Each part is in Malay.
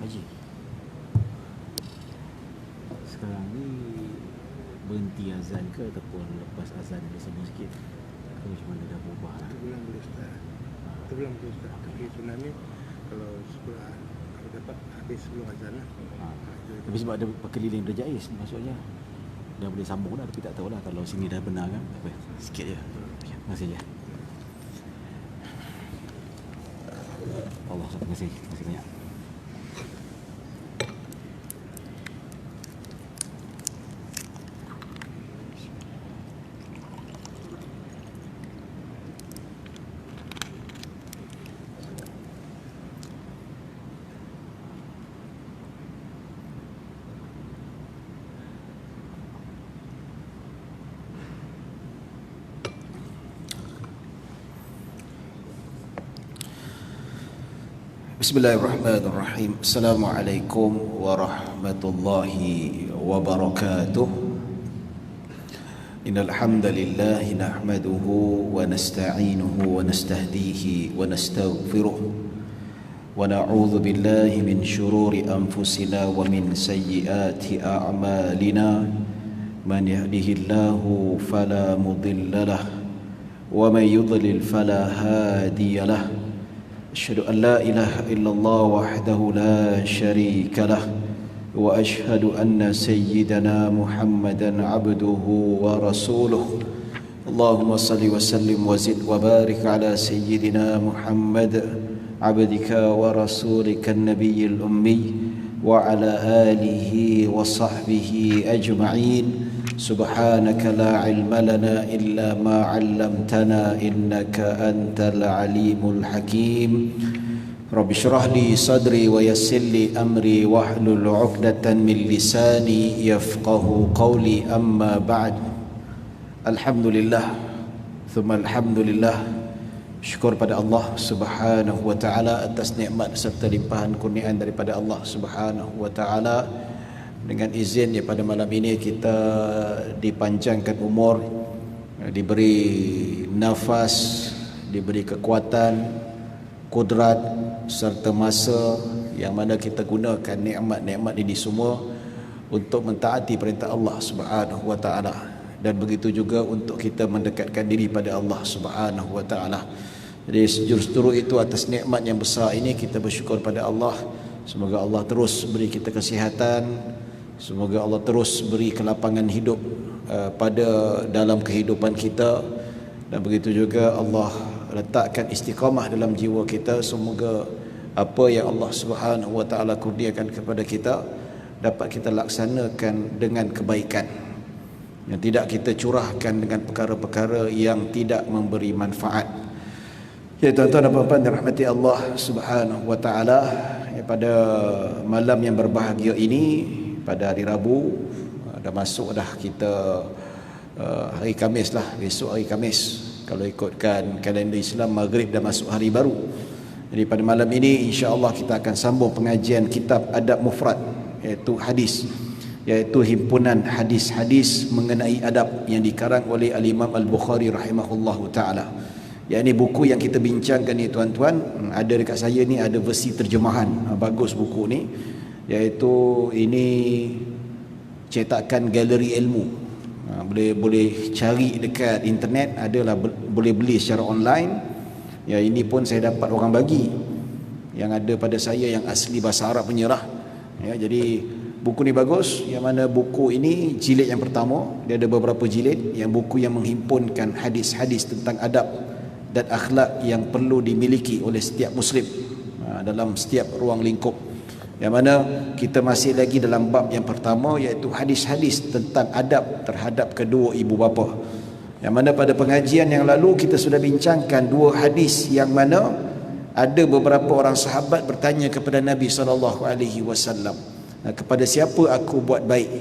haji. Sekarang ni berhenti azan ke ataupun lepas azan dia sama sikit ke macam mana, dah berubah lah? Itu bulan boleh start. Itu bulan boleh start. Tapi sebenarnya kalau sekolah kalau dapat habis sebelum azan lah. Tapi sebab ada perkeliling dah jais, maksudnya dah boleh sambung dah, tapi tak tahulah kalau sini dah benar kan. Apa, sikit je. Terima kasih je. Allah, terima kasih banyak. Bismillahirrahmanirrahim. Assalamualaikum warahmatullahi wabarakatuh. Innal hamdalillah nahmaduhu wa nasta'inuhu wa nastahdihi wa nastaghfiruh wa na'udzu billahi min shururi anfusina wa min sayyiati a'malina. Man yahdihillahu fala mudilla lahu wa man yudlil fala hadiya lahu. أشهد أن لا إله إلا الله وحده لا شريك له وأشهد أن سيدنا محمدا عبده ورسوله. اللهم صل وسلم وزد وبارك على سيدنا محمد عبدك ورسولك النبي الأمي وعلى آله وصحبه أجمعين. سبحانك لا علم لنا إلا ما علمتنا إنك أنت العليم الحكيم. رب اشرح لي صدري ويسر لي أمري واحلل عقدة من لساني يفقه قولي. أما بعد، الحمد لله ثم الحمد لله. Syukur pada Allah Subhanahu wa taala atas nikmat serta limpahan kurniaan daripada Allah Subhanahu wa taala. Dengan izin pada malam ini kita dipanjangkan umur, diberi nafas, diberi kekuatan, kudrat serta masa yang mana kita gunakan nikmat-nikmat ini semua untuk mentaati perintah Allah Subhanahu wa taala, dan begitu juga untuk kita mendekatkan diri pada Allah Subhanahu wa taala. Jadi justru itu, atas nikmat yang besar ini kita bersyukur pada Allah. Semoga Allah terus beri kita kesihatan. Semoga Allah terus beri kelapangan hidup pada dalam kehidupan kita, dan begitu juga Allah letakkan istiqamah dalam jiwa kita. Semoga apa yang Allah Subhanahu wa taala kurniakan kepada kita dapat kita laksanakan dengan kebaikan, yang tidak kita curahkan dengan perkara-perkara yang tidak memberi manfaat. Ya tuan-tuan dan puan-puan dirahmati Allah Subhanahu wa taala, pada malam yang berbahagia ini, pada hari Rabu, dah masuk dah kita hari Khamis lah, besok hari Khamis. Kalau ikutkan kalender Islam, Maghrib dah masuk hari baru. Jadi pada malam ini insya-Allah kita akan sambung pengajian kitab Adab Mufrad, iaitu hadis, iaitu himpunan hadis-hadis mengenai adab yang dikarang oleh Al-Imam Al-Bukhari rahimahullahu taala. Yang ini buku yang kita bincangkan ni tuan-tuan, ada dekat saya ni ada versi terjemahan. Bagus buku ni, iaitu ini cetakan Galeri Ilmu. Boleh cari dekat internet, adalah boleh beli secara online. Ya, ini pun saya dapat orang bagi, yang ada pada saya yang asli bahasa Arab penyerah. Ya, jadi buku ni bagus. Yang mana buku ini jilid yang pertama, dia ada beberapa jilid, yang buku yang menghimpunkan hadis-hadis tentang adab dan akhlak yang perlu dimiliki oleh setiap muslim dalam setiap ruang lingkup. Yang mana kita masih lagi dalam bab yang pertama, iaitu hadis-hadis tentang adab terhadap kedua ibu bapa. Yang mana pada pengajian yang lalu kita sudah bincangkan dua hadis yang mana ada beberapa orang sahabat bertanya kepada Nabi SAW, kepada siapa aku buat baik?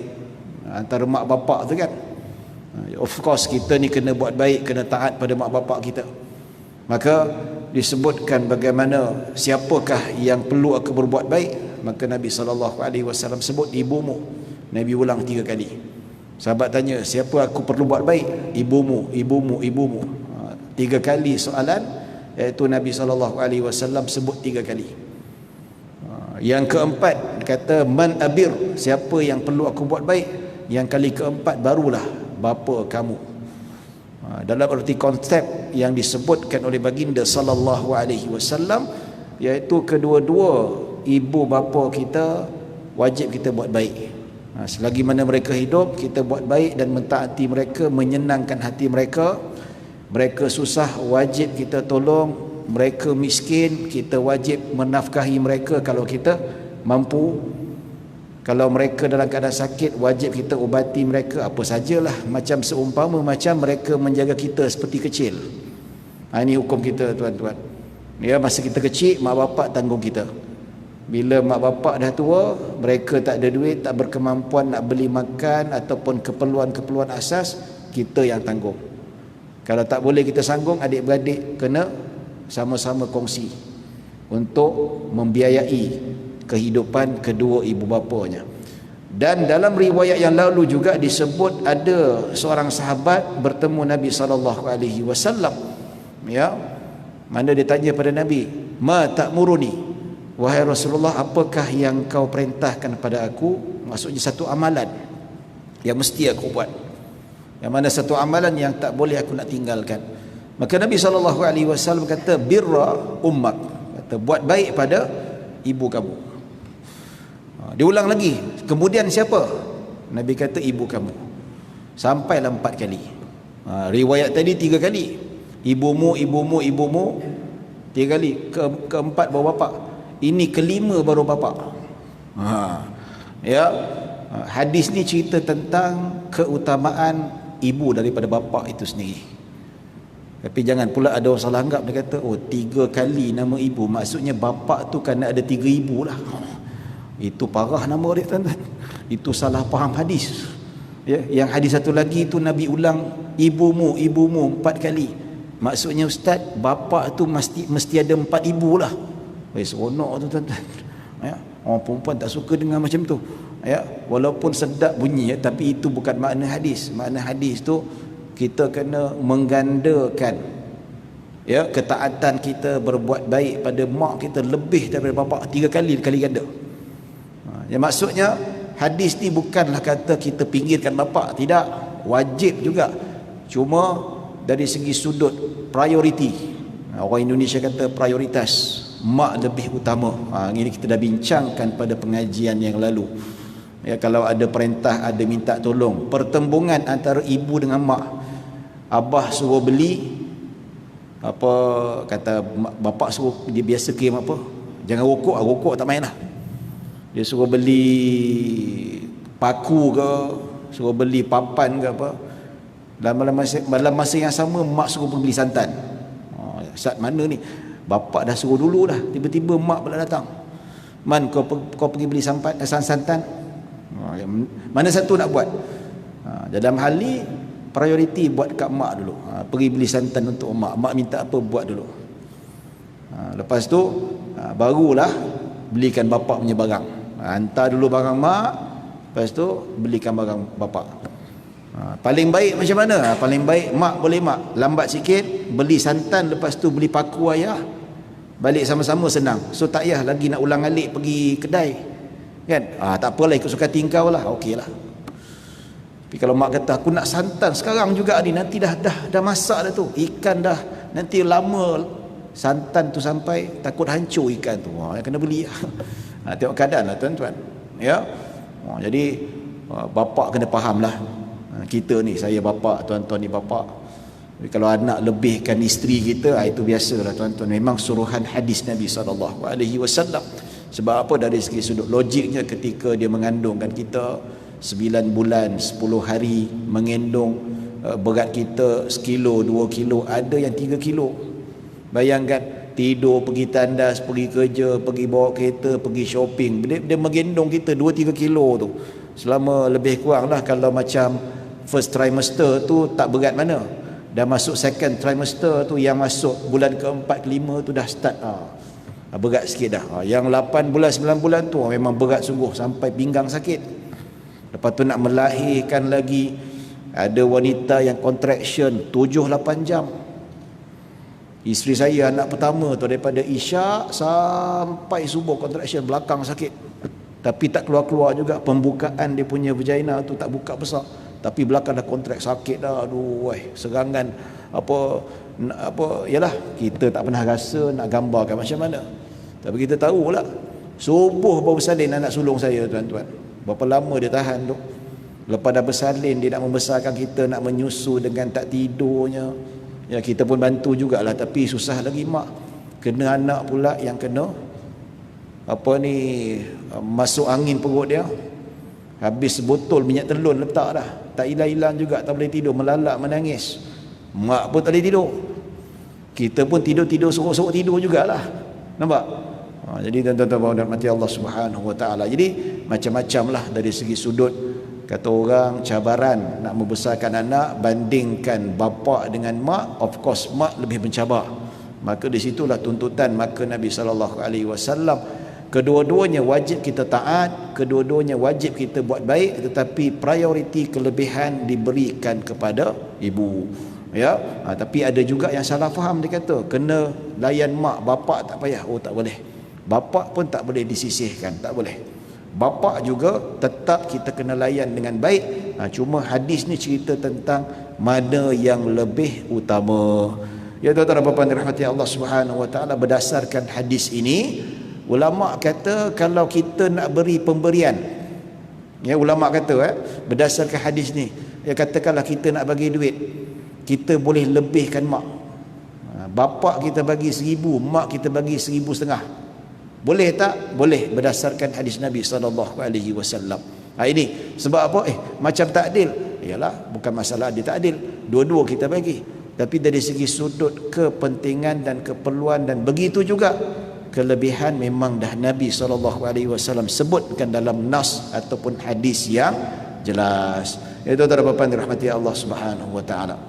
Antara mak bapak tu kan. Of course kita ni kena buat baik, kena taat pada mak bapak kita. Maka disebutkan bagaimana siapakah yang perlu aku berbuat baik. Maka Nabi SAW sebut ibumu. Nabi ulang 3 kali. Sahabat tanya, siapa aku perlu buat baik? Ibumu, ibumu, ibumu. 3 kali soalan, iaitu Nabi SAW sebut 3 kali. Yang keempat kata man abir, siapa yang perlu aku buat baik. Yang kali keempat barulah bapa kamu. Dalam erti konsep yang disebutkan oleh baginda sallallahu alaihi wasallam, iaitu kedua-dua ibu bapa kita wajib kita buat baik. Selagi mana mereka hidup, kita buat baik dan mentaati mereka, menyenangkan hati mereka. Mereka susah, wajib kita tolong. Mereka miskin, kita wajib menafkahi mereka kalau kita mampu. Kalau mereka dalam keadaan sakit, wajib kita ubati mereka, apa sajalah, macam seumpama macam mereka menjaga kita seperti kecil. Ini hukum kita, tuan-tuan. Ya, masa kita kecil, mak bapak tanggung kita. Bila mak bapak dah tua, mereka tak ada duit, tak berkemampuan nak beli makan ataupun keperluan-keperluan asas, kita yang tanggung. Kalau tak boleh kita sanggung, adik-beradik kena sama-sama kongsi untuk membiayai kehidupan kedua ibu bapanya. Dan dalam riwayat yang lalu juga disebut ada seorang sahabat bertemu Nabi SAW, ya, mana dia tanya pada Nabi, ma ta'muruni, wahai Rasulullah, apakah yang kau perintahkan pada aku? Maksudnya satu amalan yang mesti aku buat, yang mana satu amalan yang tak boleh aku nak tinggalkan. Maka Nabi SAW kata birra ummak, kata buat baik pada ibu kamu. Dia ulang lagi, kemudian siapa? Nabi kata ibu kamu. Sampailah 4 kali. Riwayat tadi 3 kali, ibumu 3 kali, keempat baru bapak, ini kelima baru bapak. Ya, hadis ni cerita tentang keutamaan ibu daripada bapa itu sendiri. Tapi jangan pula ada orang salah anggap, dia kata oh 3 kali nama ibu, maksudnya bapa tu kena ada 3 ibu lah. Itu parah nama dia, tuan-tuan. Itu salah faham hadis. Ya, yang hadis satu lagi tu Nabi ulang ibumu 4 kali. Maksudnya ustaz, bapa tu mesti ada 4 ibu lah. Seronok tu, tuan-tuan. Ya, orang perempuan tak suka dengar macam tu. Ya, walaupun sedap bunyi, ya, tapi itu bukan makna hadis. Makna hadis tu kita kena menggandakan, ya, ketaatan kita, berbuat baik pada mak kita lebih daripada bapa, 3 kali ganda. Ya, maksudnya hadis ni bukanlah kata kita pinggirkan bapa, tidak, wajib juga, cuma dari segi sudut priority. Orang Indonesia kata prioritas, mak lebih utama. Ini kita dah bincangkan pada pengajian yang lalu. Ya, kalau ada perintah, ada minta tolong, pertembungan antara ibu dengan mak. Abah suruh beli apa, kata bapak suruh, dia biasa kirim apa, jangan rokok, rokok tak main lah. Dia suruh beli paku ke, suruh beli papan ke apa, dalam masa yang sama mak suruh beli santan. Saat mana ni, bapak dah suruh dulu dah, tiba-tiba mak pula datang, man kau pergi beli santan. Mana satu nak buat? Dalam hal ni prioriti buat kat mak dulu. Pergi beli santan untuk mak. Mak minta apa, buat dulu. Lepas tu barulah belikan bapak punya barang. Hantar dulu barang mak, lepas tu belikan barang bapak. Paling baik macam mana? Paling baik mak boleh mak lambat sikit beli santan, lepas tu beli paku ayah, balik sama-sama senang. So tak payah lagi nak ulang-alik pergi kedai, kan? Tak apalah, ikut suka tingkau lah, okey lah. Tapi kalau mak kata aku nak santan sekarang juga ni, nanti dah masak dah tu, ikan dah, nanti lama santan tu sampai, takut hancur ikan tu, kena beli. Tengok keadaan lah, tuan-tuan, ya. Jadi bapak kena faham lah, kita ni, saya bapak, tuan-tuan ni bapak. Jadi kalau anak lebihkan isteri kita, itu biasalah, tuan-tuan. Memang suruhan hadis Nabi SAW. Sebab apa? Dari segi sudut logiknya, ketika dia mengandungkan kita 9 bulan 10 hari, mengendong, berat kita sekilo 2 kilo, ada yang 3 kilo. Bayangkan, tidur, pergi tandas, pergi kerja, pergi bawa kereta, pergi shopping, dia menggendong kita 2-3 kilo tu selama lebih kurang lah. Kalau macam first trimester tu tak berat mana, dah masuk second trimester tu, yang masuk bulan ke-4 ke-5 tu dah start berat sikit dah. Yang 8 bulan 9 bulan tu memang berat sungguh, sampai pinggang sakit. Lepas tu nak melahirkan lagi, ada wanita yang contraction 7-8 jam. Isteri saya anak pertama tu daripada isyak sampai subuh contraction belakang sakit. Tapi tak keluar-keluar juga, pembukaan dia punya vagina tu tak buka besar. Tapi belakang dah kontrak sakit dah. Aduh, serangan yalah, kita tak pernah rasa nak gambarkan macam mana. Tapi kita tahu lah, subuh baru bersalin anak sulung saya, tuan-tuan. Berapa lama dia tahan tu. Lepas dah bersalin, dia nak membesarkan kita, nak menyusu dengan tak tidurnya. Ya, kita pun bantu jugalah, tapi susah lagi mak. Kena anak pula yang kena masuk angin perut dia. Habis sebotol minyak telon letak dah. Tak hilang-hilang juga, tak boleh tidur, melalak menangis. Mak pun tak boleh tidur. Kita pun tidur sorok-sorok tidur jugalah. Nampak? Jadi tuan-tuan dan mati Allah Subhanahu Wa Taala. Jadi macam-macam lah dari segi sudut. Kata orang, cabaran nak membesarkan anak bandingkan bapa dengan mak, of course mak lebih mencabar. Maka di situlah tuntutan maka Nabi SAW, kedua-duanya wajib kita taat, kedua-duanya wajib kita buat baik, tetapi prioriti kelebihan diberikan kepada ibu. Ya, tapi ada juga yang salah faham, dia kata kena layan mak, bapa tak payah. Oh, tak boleh. Bapa pun tak boleh disisihkan, tak boleh. Bapa juga tetap kita kena layan dengan baik. Cuma hadis ni cerita tentang mana yang lebih utama. Ya tuan-tuan dan puan-puan dirahmati Allah Subhanahu Wa Taala, berdasarkan hadis ini ulama kata kalau kita nak beri pemberian, ya ulama kata berdasarkan hadis ni, ya katakanlah kita nak bagi duit, kita boleh lebihkan mak. Bapa kita bagi 1,000, mak kita bagi 1,500. Boleh tak? Boleh, berdasarkan hadis Nabi SAW. Ini sebab apa? Macam tak adil. Yalah, bukan masalah adil tak adil, dua-dua kita bagi. Tapi dari segi sudut kepentingan dan keperluan, dan begitu juga kelebihan, memang dah Nabi SAW sebutkan dalam nas ataupun hadis yang jelas. Itu tuan-tuan dirahmati Allah Subhanahu Wa Taala.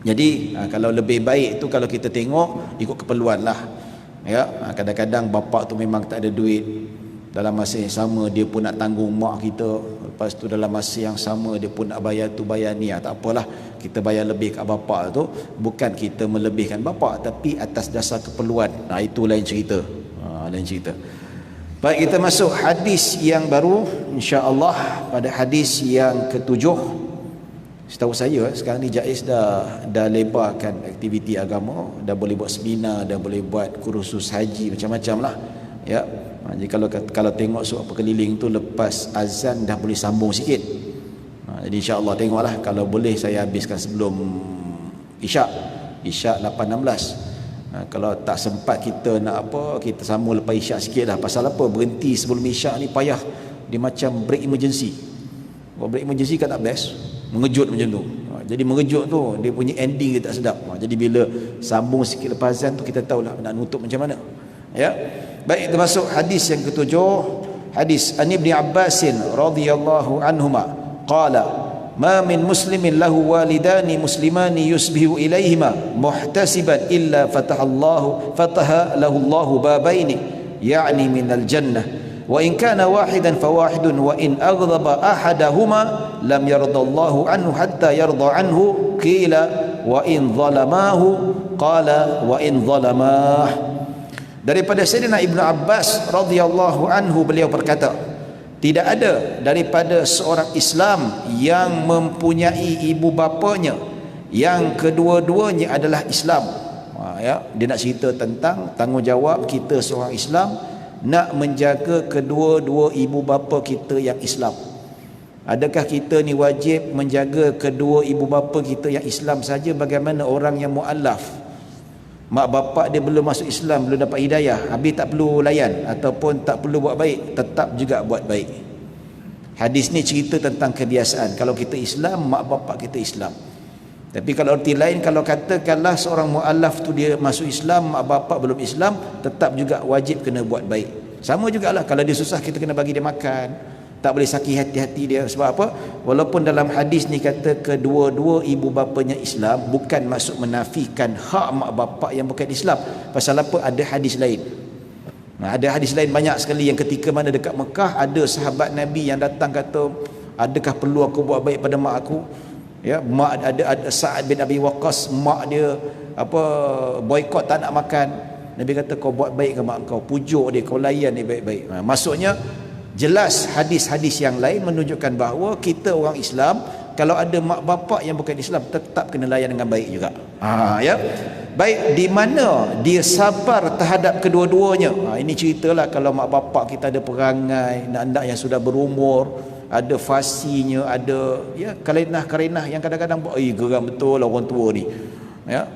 Jadi kalau lebih baik tu kalau kita tengok ikut keperluan lah. Ya, kadang-kadang bapa tu memang tak ada duit, dalam masa yang sama dia pun nak tanggung mak kita, lepas tu dalam masa yang sama dia pun nak bayar tu bayar ni. Tak apalah, kita bayar lebih kat bapa tu, bukan kita melebihkan bapa, tapi atas dasar keperluan. Itu lain cerita. Lain cerita. Baik, kita masuk hadis yang baru insya-Allah, pada hadis yang ke-7. Setahu saya sekarang ni JAIS dah lebarkan aktiviti agama, dah boleh buat seminar, dah boleh buat kursus haji, macam-macam lah. Ya. Jadi kalau tengok surat perkeliling tu lepas azan dah boleh sambung sikit. Jadi insya-Allah tengoklah, kalau boleh saya habiskan sebelum Isyak 8.16. Kalau tak sempat kita nak kita sambung lepas Isyak sikit lah. Pasal apa? Berhenti sebelum Isyak ni payah. Dia macam break emergency. Kalau break emergency kan tak best, mengejut macam tu. Jadi mengejut tu dia punya ending dia tak sedap. Jadi bila sambung sikit lepas azan tu kita tahulah nak nutup macam mana. Ya. Baik, kita masuk hadis yang ke-7. Hadis An Ibni Abbasin radhiyallahu anhuma qala ma min muslimin lahu walidani muslimani yusbihu ilaihima muhtasiban illa fataha lahu Allahu babaini ya'ni minal jannah wa in kana wahidan fawahidun wa in aghdaba ahadahuma lam yardallahu anhu hatta yarda anhu qila wa in zalamahu qala wa in zalamah. Daripada Sayyidina Ibnu Abbas radhiyallahu anhu, beliau berkata, tidak ada daripada seorang Islam yang mempunyai ibu bapanya yang kedua-duanya adalah Islam. Ya, dia nak cerita tentang tanggungjawab kita seorang Islam nak menjaga kedua-dua ibu bapa kita yang Islam. Adakah kita ni wajib menjaga kedua ibu bapa kita yang Islam saja? Bagaimana orang yang mu'allaf, mak bapak dia belum masuk Islam, belum dapat hidayah, habis tak perlu layan ataupun tak perlu buat baik, tetap juga buat baik. Hadis ni cerita tentang kebiasaan. Kalau kita Islam, mak bapak kita Islam. Tapi kalau arti lain, kalau katakanlah seorang mu'allaf tu dia masuk Islam, mak bapak belum Islam, tetap juga wajib kena buat baik. Sama jugalah, kalau dia susah kita kena bagi dia makan, tak boleh sakit hati-hati dia. Sebab apa? Walaupun dalam hadis ni kata kedua-dua ibu bapanya Islam, bukan maksud menafikan hak mak bapak yang bukan Islam. Pasal apa? Ada hadis lain. Ada hadis lain banyak sekali yang ketika mana dekat Mekah ada sahabat Nabi yang datang kata, adakah perlu aku buat baik pada mak aku? Ya, mak ada Sa'ad bin Abi Waqqas, mak dia apa boikot tak nak makan. Nabi kata kau buat baik ke mak kau, pujuk dia, kau layan dia baik-baik. Maksudnya jelas hadis-hadis yang lain menunjukkan bahawa kita orang Islam kalau ada mak bapak yang bukan Islam tetap kena layan dengan baik juga. Ya. Baik, di mana dia sabar terhadap kedua-duanya. Ini ceritalah kalau mak bapak kita ada perangai, anak-anak yang sudah berumur, ada fasinya, ada ya karenah-karenah yang kadang-kadang geram betul orang tua ni. Ya.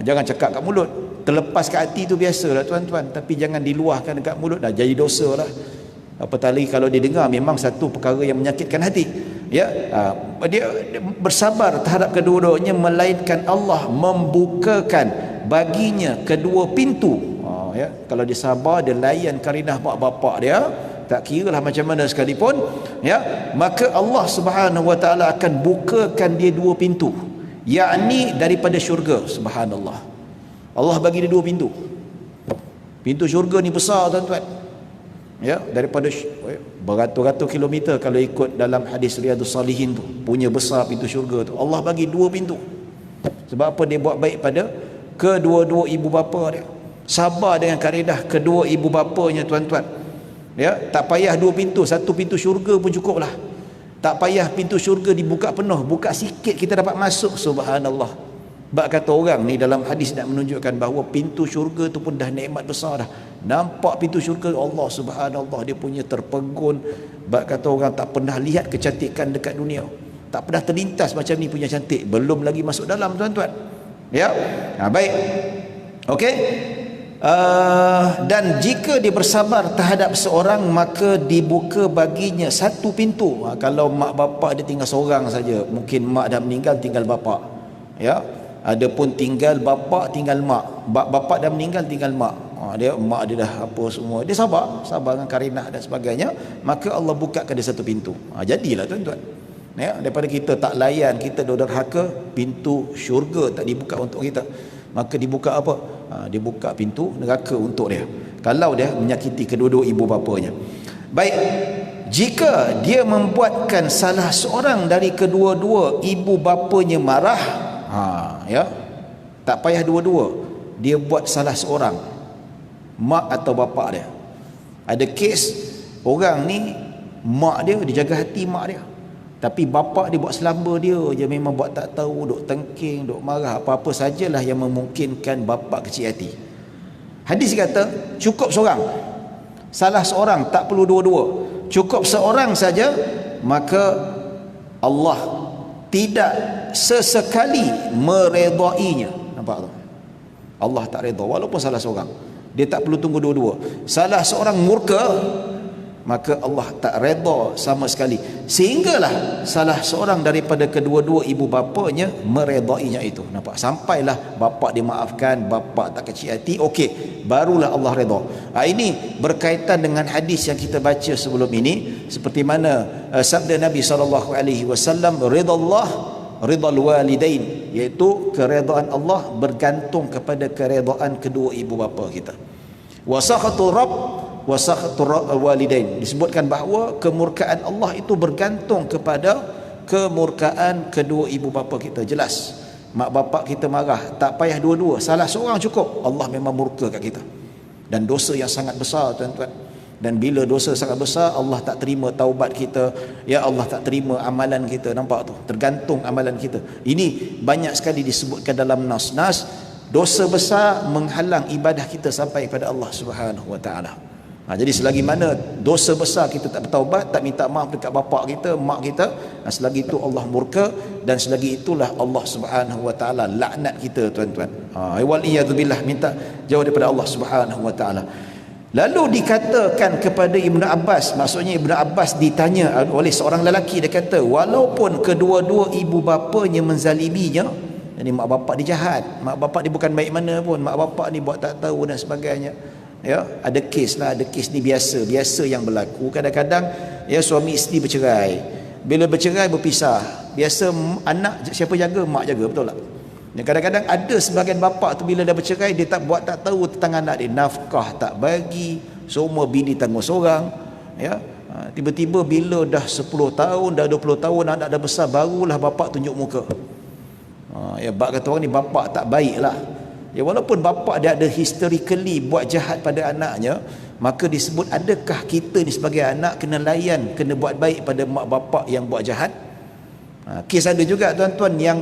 Jangan cakap kat mulut. Terlepas kat hati tu biasalah tuan-tuan, tapi jangan diluahkan dekat mulut, dah jadi dosa lah. Apatah lagi kalau dia dengar memang satu perkara yang menyakitkan hati. Ya, dia bersabar terhadap kedua-duanya, melainkan Allah membukakan baginya kedua pintu. Ya, kalau dia sabar, dia layan karenah mak bapak dia, tak kiralah macam mana sekalipun, ya, maka Allah Subhanahu Wa Taala akan bukakan dia dua pintu, yakni daripada syurga. Subhanallah, Allah bagi dia dua pintu. Pintu syurga ni besar tuan-tuan, ya, daripada beratus-ratus kilometer kalau ikut dalam hadis Riyadhus Salihin tu, punya besar pintu syurga tu. Allah bagi dua pintu. Sebab apa? Dia buat baik pada kedua-dua ibu bapa dia, sabar dengan kaedah kedua ibu bapanya tuan-tuan. Ya, tak payah dua pintu, satu pintu syurga pun cukup lah. Tak payah pintu syurga dibuka penuh, buka sikit kita dapat masuk. Subhanallah. Bak kata orang ni dalam hadis nak menunjukkan bahawa pintu syurga tu pun dah nikmat besar dah. Nampak pintu syurga Allah Subhanallah, dia punya terpegun. Bak kata orang tak pernah lihat kecantikan dekat dunia, tak pernah terlintas macam ni punya cantik, belum lagi masuk dalam tuan-tuan. Ya, baik. Okey. Dan jika dia bersabar terhadap seorang, maka dibuka baginya satu pintu. Kalau mak bapak dia tinggal seorang saja, mungkin mak dah meninggal, tinggal bapak. Ya, adapun tinggal bapak, tinggal mak. Bapak dah meninggal, tinggal mak. Mak dia dah apa semua, dia sabar dengan karenah dan sebagainya, maka Allah bukakan dia satu pintu. Jadilah tuan-tuan, ya, daripada kita tak layan, kita durhaka, pintu syurga tak dibuka untuk kita, maka dibuka apa? Dibuka pintu neraka untuk dia kalau dia menyakiti kedua-dua ibu bapanya. Baik, jika dia membuatkan salah seorang dari kedua-dua ibu bapanya marah, ya, tak payah dua-dua, dia buat salah seorang, mak atau bapak dia. Ada kes orang ni, mak dia jaga hati mak dia, tapi bapak dia buat selamba dia je, memang buat tak tahu, duk tengking, duk marah, apa-apa sajalah yang memungkinkan bapak kecil hati. Hadis kata cukup seorang, salah seorang, tak perlu dua-dua, cukup seorang saja, maka Allah tidak sesekali meredainya. Nampak tu? Allah tak redha walaupun salah seorang. Dia tak perlu tunggu dua-dua. Salah seorang murka, maka Allah tak redha sama sekali, sehinggalah salah seorang daripada kedua-dua ibu bapanya meredainya itu. Nampak? Sampailah bapak dimaafkan, bapak tak kecil hati, okey, barulah Allah redha. Ini berkaitan dengan hadis yang kita baca sebelum ini, seperti mana sabda Nabi SAW, ridallah ridal walidain, iaitu keredaan Allah bergantung kepada keredaan kedua ibu bapa kita. Wa sakhatul rabb wa sakhatul walidain, disebutkan bahawa kemurkaan Allah itu bergantung kepada kemurkaan kedua ibu bapa kita. Jelas mak bapak kita marah, tak payah dua-dua, salah seorang cukup, Allah memang murka kat kita, dan dosa yang sangat besar tuan-tuan. Dan bila dosa sangat besar, Allah tak terima taubat kita, ya, Allah tak terima amalan kita. Nampak tu, tergantung amalan kita. Ini banyak sekali disebutkan dalam nas-nas. Dosa besar menghalang ibadah kita sampai kepada Allah Subhanahu Wa Taala. Jadi selagi mana dosa besar kita tak bertaubat, tak minta maaf dekat bapak kita, mak kita, selagi itu Allah murka, dan selagi itulah Allah Subhanahu Wa Taala laknat kita tuan-tuan. Wal iyadzubillah, minta jauh daripada Allah Subhanahu Wa Taala. Lalu dikatakan kepada Ibnu Abbas, maksudnya Ibnu Abbas ditanya oleh seorang lelaki, dia kata walaupun kedua-dua ibu bapanya menzaliminya, jadi mak bapak dia jahat, mak bapak dia bukan baik mana pun, mak bapak ni buat tak tahu dan sebagainya. Ya, ada kes lah, ada kes ni biasa yang berlaku. Kadang-kadang ya suami isteri bercerai, bila bercerai berpisah, biasa anak siapa jaga? Mak jaga, betul tak? Dan kadang-kadang ada sebahagian bapa tu bila dah bercerai, dia tak buat tak tahu tentang anak dia, nafkah tak bagi, semua bini tanggung seorang, ya. Tiba-tiba bila dah 10 tahun, dah 20 tahun anak dah besar, barulah bapak tunjuk muka. Ya, bab kata orang ni bapak tak baik lah. Ya, walaupun bapak dia ada historically buat jahat pada anaknya, maka disebut adakah kita ni sebagai anak kena layan, kena buat baik pada mak bapak yang buat jahat. Kes ada juga tuan-tuan yang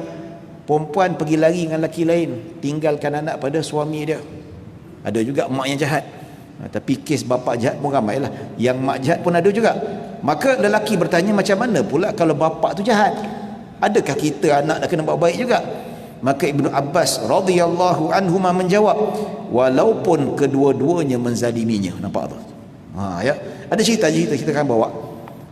perempuan pergi lari dengan lelaki lain, tinggalkan anak pada suami dia. Ada juga mak yang jahat. Tapi kes bapa jahat pun ramai lah. Yang mak jahat pun ada juga. Maka lelaki bertanya, macam mana pula kalau bapa tu jahat? Adakah kita anak dah kena buat baik juga? Maka Ibnu Abbas radhiyallahu anhuma menjawab, walaupun kedua-duanya menzaliminya. Nampak tu? Ya. Ada cerita kita akan bawa.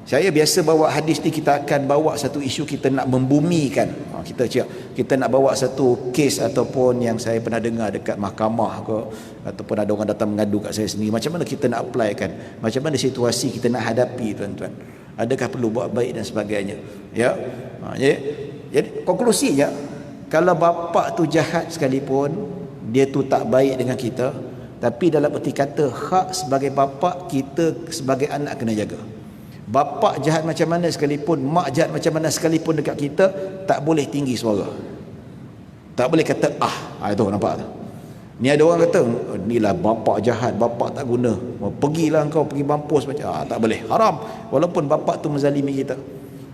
Saya biasa bawa hadis ni, kita akan bawa satu isu, kita nak membumikan. Kita nak bawa satu kes ataupun yang saya pernah dengar dekat mahkamah ke, ataupun ada orang datang mengadu kat saya sendiri. Macam mana kita nak applykan? Macam mana situasi kita nak hadapi, tuan-tuan? Adakah perlu buat baik dan sebagainya? Ya. Jadi konklusinya, kalau bapa tu jahat sekalipun, dia tu tak baik dengan kita, tapi dalam erti kata hak sebagai bapa, kita sebagai anak kena jaga. Bapa jahat macam mana sekalipun, mak jahat macam mana sekalipun dekat kita, tak boleh tinggi suara. Tak boleh kata itu nampak tak? Ni ada orang kata, inilah bapa jahat, bapa tak guna. Pergilah engkau pergi mampus macam tak boleh. Haram walaupun bapa tu menzalimi kita.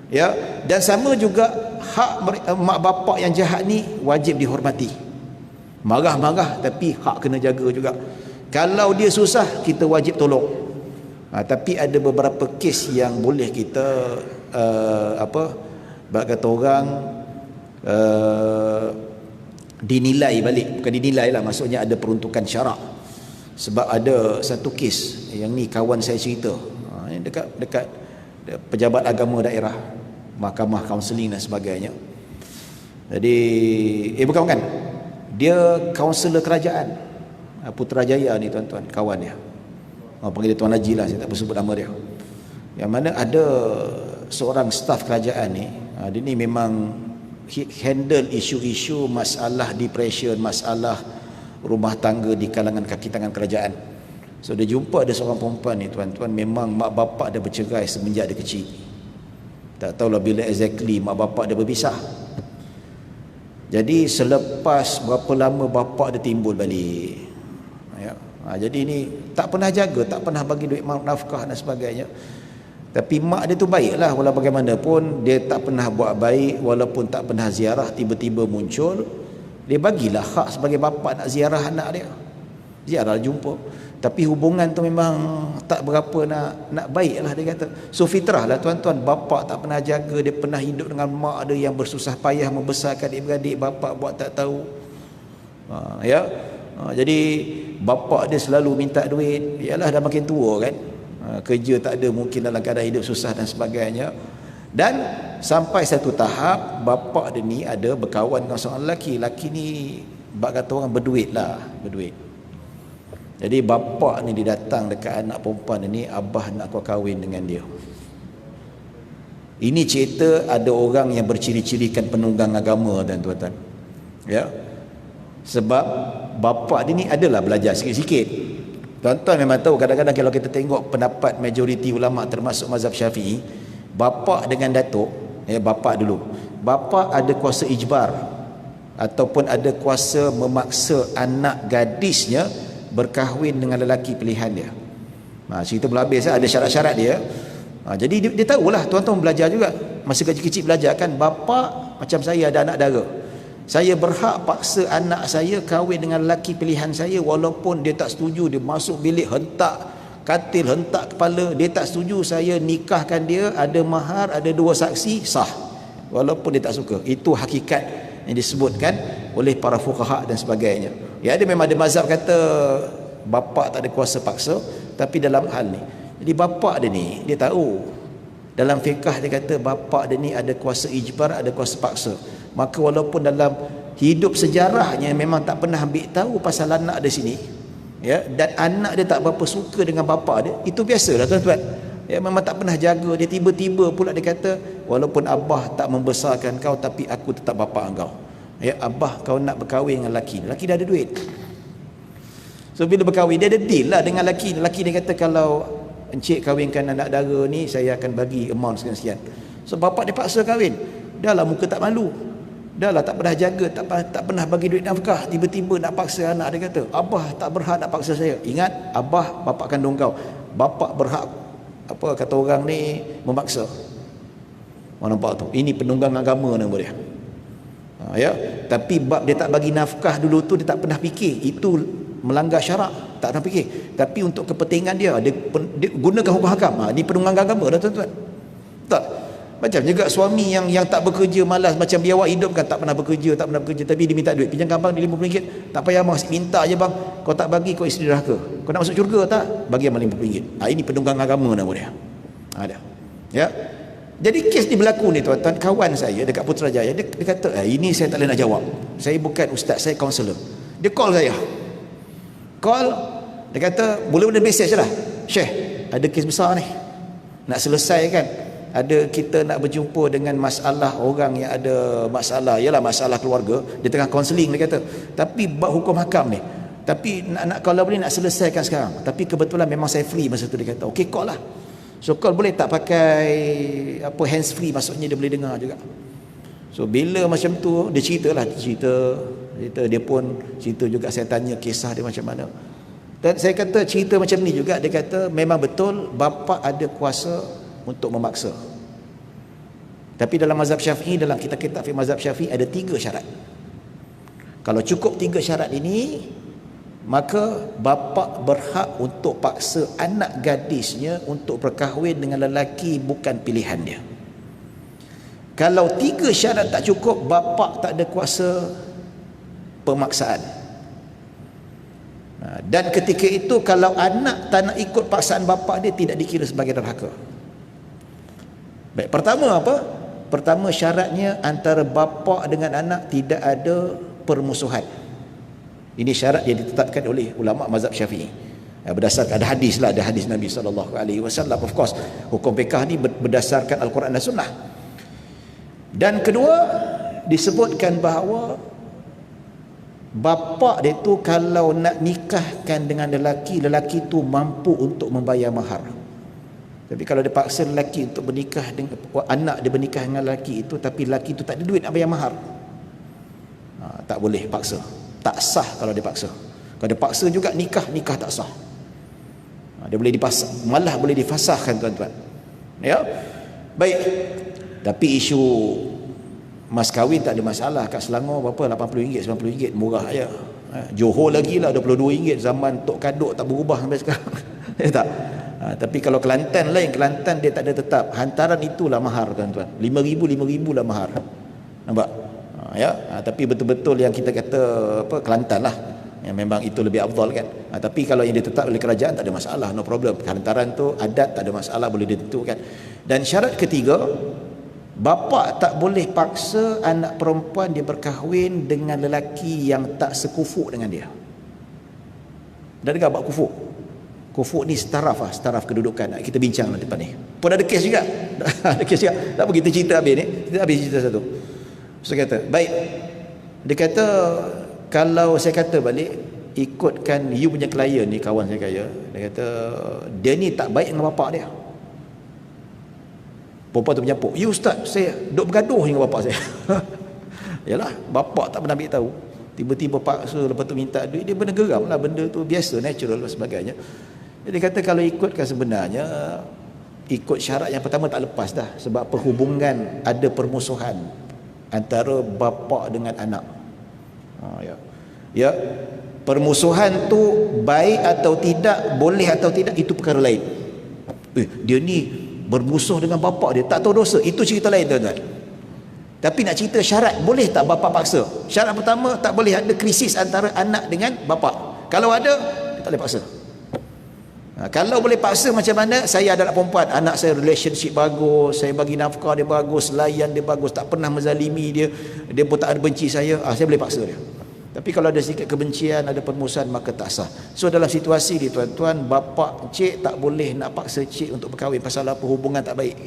Ya, dan sama juga hak mak bapa yang jahat ni wajib dihormati. Marah-marah tapi hak kena jaga juga. Kalau dia susah, kita wajib tolong. Tapi ada beberapa kes yang boleh kita kata orang dinilai balik. Bukan dinilai lah, maksudnya ada peruntukan syarak. Sebab ada satu kes yang ni kawan saya cerita, dekat pejabat agama daerah, mahkamah kaunseling dan sebagainya. Jadi bukan, dia kaunselor kerajaan Putrajaya ni, tuan-tuan, kawan dia. Panggil dia Tuan Haji lah, saya tak bersebut nama dia. Yang mana ada seorang staf kerajaan ni, dia ni memang handle isu-isu masalah depression, masalah rumah tangga di kalangan kaki tangan kerajaan. So dia jumpa ada seorang perempuan ni, tuan-tuan, memang mak bapak dia bercerai semenjak dia kecil. Tak tahulah bila exactly mak bapak dia berpisah. Jadi selepas berapa lama bapak dia timbul balik. Ya. Jadi ni tak pernah jaga, tak pernah bagi duit nafkah dan sebagainya. Tapi mak dia tu baiklah, walaupun bagaimanapun dia tak pernah buat baik, walaupun tak pernah ziarah, tiba-tiba muncul, dia bagilah hak sebagai bapa nak ziarah anak dia. Ziarah jumpa. Tapi hubungan tu memang tak berapa nak baiklah, dia kata. So fitrah lah, tuan-tuan, bapa tak pernah jaga, dia pernah hidup dengan mak dia yang bersusah payah membesarkan adik-beradik, bapa buat tak tahu. Jadi bapa dia selalu minta duit. Yalah, dah makin tua kan, kerja tak ada, mungkin dalam keadaan hidup susah dan sebagainya. Dan sampai satu tahap bapa dia ni ada berkawan dengan seorang lelaki. Lelaki ni bak kata orang berduit. Jadi bapa ni dia datang dekat anak perempuan ni, abah nak kau kahwin dengan dia. Ini cerita ada orang yang berciri-cirikan penunggang agama, dan tuan-tuan. Ya. Sebab bapa dia ni adalah belajar sikit-sikit. Tuan-tuan memang tahu, kadang-kadang kalau kita tengok pendapat majoriti ulama termasuk mazhab Syafi'i, bapa dengan datuk, bapa dulu, bapa ada kuasa ijbar ataupun ada kuasa memaksa anak gadisnya berkahwin dengan lelaki pilihan dia. Cerita belum habis, ada syarat-syarat dia. Jadi dia tahulah, tuan-tuan belajar juga. Masa kecil-kecil belajar kan, bapa macam saya ada anak dara, saya berhak paksa anak saya kahwin dengan lelaki pilihan saya, walaupun dia tak setuju. Dia masuk bilik, hentak katil, hentak kepala, dia tak setuju, saya nikahkan dia, ada mahar, ada 2 saksi, sah, walaupun dia tak suka. Itu hakikat yang disebutkan oleh para fuqaha dan sebagainya. Ya, ada memang ada mazhab kata bapa tak ada kuasa paksa, tapi dalam hal ni, jadi bapa dia ni, dia tahu dalam fiqh dia kata bapa dia ni ada kuasa ijbar, ada kuasa paksa. Maka walaupun dalam hidup sejarahnya memang tak pernah ambil tahu pasal anak dia sini, ya, dan anak dia tak berapa suka dengan bapa dia, itu biasalah, tuan-tuan. Ya, memang tak pernah jaga dia, tiba-tiba pula dia kata, walaupun abah tak membesarkan kau, tapi aku tetap bapa engkau. Ya, abah kau nak berkahwin dengan lelaki dah ada duit. So bila berkahwin, dia ada deal lah dengan lelaki dia kata, kalau encik kahwinkan anak dara ni, saya akan bagi amount sekian-sekian. So bapak dia paksa kahwin. Dah lah muka tak malu. Dah lah tak pernah jaga, tak pernah bagi duit nafkah, tiba-tiba nak paksa anak. Dia kata, abah tak berhak nak paksa saya. Ingat, abah bapak kandung kau. Bapak berhak, apa kata orang ni, memaksa. Mana nampak tu? Ini penunggang agama nama dia. Ya, tapi bab dia tak bagi nafkah dulu tu, dia tak pernah fikir itu melanggar syarak, tak pernah fikir. Tapi untuk kepentingan dia gunakan hukum hakam. Ini penunggang agama dah tuan-tuan. Tak. Macam juga suami yang tak bekerja, malas, macam biawak hidup kan, tak pernah bekerja, tapi dia minta duit, pinjamkan bang dia RM50, tak payah bang, minta je bang, kau tak bagi kau isteri neraka, kau nak masuk syurga tak, bagi abang RM50. Ini penunggang agama nama dia. Ada. Ya. Jadi kes ni berlaku ni tuan-tuan, kawan saya dekat Putrajaya, dia kata, ini saya tak boleh nak jawab, saya bukan ustaz, saya kaunselor. Dia call saya, dia kata boleh message lah, Syekh, ada kes besar ni nak selesaikan. Ada kita nak berjumpa dengan masalah orang yang ada masalah, ialah masalah keluarga, dia tengah kaunseling, dia kata, tapi bab hukum hakam ni, tapi nak kalau boleh nak selesaikan sekarang, tapi kebetulan memang saya free masa tu. Dia kata okey, call lah. So call boleh tak pakai apa hands free, maksudnya dia boleh dengar juga. So bila macam tu dia cerita dia pun cerita juga, saya tanya kisah dia macam mana. Dan saya kata cerita macam ni juga, dia kata memang betul bapa ada kuasa untuk memaksa. Tapi dalam mazhab Syafi'i, dalam kitab-kitab fiqh mazhab Syafi'i ada 3 syarat. Kalau cukup 3 syarat ini, maka bapa berhak untuk paksa anak gadisnya untuk berkahwin dengan lelaki bukan pilihan dia. Kalau 3 syarat tak cukup, bapa tak ada kuasa pemaksaan. Dan ketika itu kalau anak tak nak ikut paksaan bapa dia, tidak dikira sebagai derhaka. Baik, pertama apa? Pertama syaratnya antara bapa dengan anak tidak ada permusuhan. Ini syarat yang ditetapkan oleh ulama mazhab Syafi'i. Berdasarkan ada hadis lah, ada hadis Nabi SAW. Of course, hukum fiqh ni berdasarkan Al-Quran dan Sunnah. Dan kedua, disebutkan bahawa bapa dia tu kalau nak nikahkan dengan lelaki, lelaki tu mampu untuk membayar mahar. Tapi kalau dia paksa lelaki untuk bernikah dengan anak dia, bernikah dengan lelaki itu, tapi lelaki itu tak ada duit nak bayar mahar, tak boleh paksa. Tak sah kalau dia paksa. Kalau dia paksa juga nikah tak sah. Dia boleh malah boleh difasahkan tuan-tuan. Ya. Baik. Tapi isu mas kahwin tak ada masalah. Kat Selangor berapa, RM80, RM90, murah aja. Johor lagi lah RM22, zaman Tok Kadok tak berubah sampai sekarang. Ya tak? Tapi kalau Kelantan lain, Kelantan dia tak ada tetap. Hantaran itulah mahar tuan-tuan. RM5,000 lah mahar. Nampak? Ya, tapi betul-betul yang kita kata apa, Kelantan lah yang memang itu lebih afdal kan. Tapi kalau yang ditetap oleh kerajaan tak ada masalah, no problem. Hantaran tu adat tak ada masalah, boleh ditentukan. Dan syarat ketiga, bapa tak boleh paksa anak perempuan dia berkahwin dengan lelaki yang tak sekufuk dengan dia. Dah dengar bab kufuk? Kufuk ni setaraf kedudukan. Kita bincang nanti depan ni. Pun ada kes juga. Ada kes juga. Tak apa, kita cerita habis ni. Kita habis cerita satu. Saya kata, baik. Dia kata, kalau saya kata balik, ikutkan you punya klien ni, kawan saya kaya, dia kata, dia ni tak baik dengan bapak dia. Perempuan tu menyampuk, you ustaz, saya duk bergaduh dengan bapak saya. Yalah, bapak tak pernah beritahu. Tiba-tiba paksa, lepas tu minta duit, dia benda geram lah, benda tu biasa, natural dan sebagainya. Jadi dia kata, kalau ikutkan sebenarnya, ikut syarat yang pertama tak lepas dah, sebab perhubungan ada permusuhan antara bapa dengan anak. Ya, permusuhan tu baik atau tidak, boleh atau tidak, itu perkara lain. Dia ni bermusuh dengan bapa dia, tak tahu dosa, itu cerita lain tuan-tuan. Tapi nak cerita syarat, boleh tak bapa paksa? Syarat pertama, tak boleh ada krisis antara anak dengan bapa. Kalau ada, tak boleh paksa. Kalau boleh paksa macam mana? Saya ada anak perempuan, anak saya relationship bagus, saya bagi nafkah dia bagus, layan dia bagus, tak pernah menzalimi dia, dia pun tak ada benci saya, saya boleh paksa dia. Tapi kalau ada sedikit kebencian, ada permusuhan, maka tak sah. So dalam situasi ni tuan-tuan, bapa cik tak boleh nak paksa cik untuk berkahwin pasal apa, hubungan tak baik.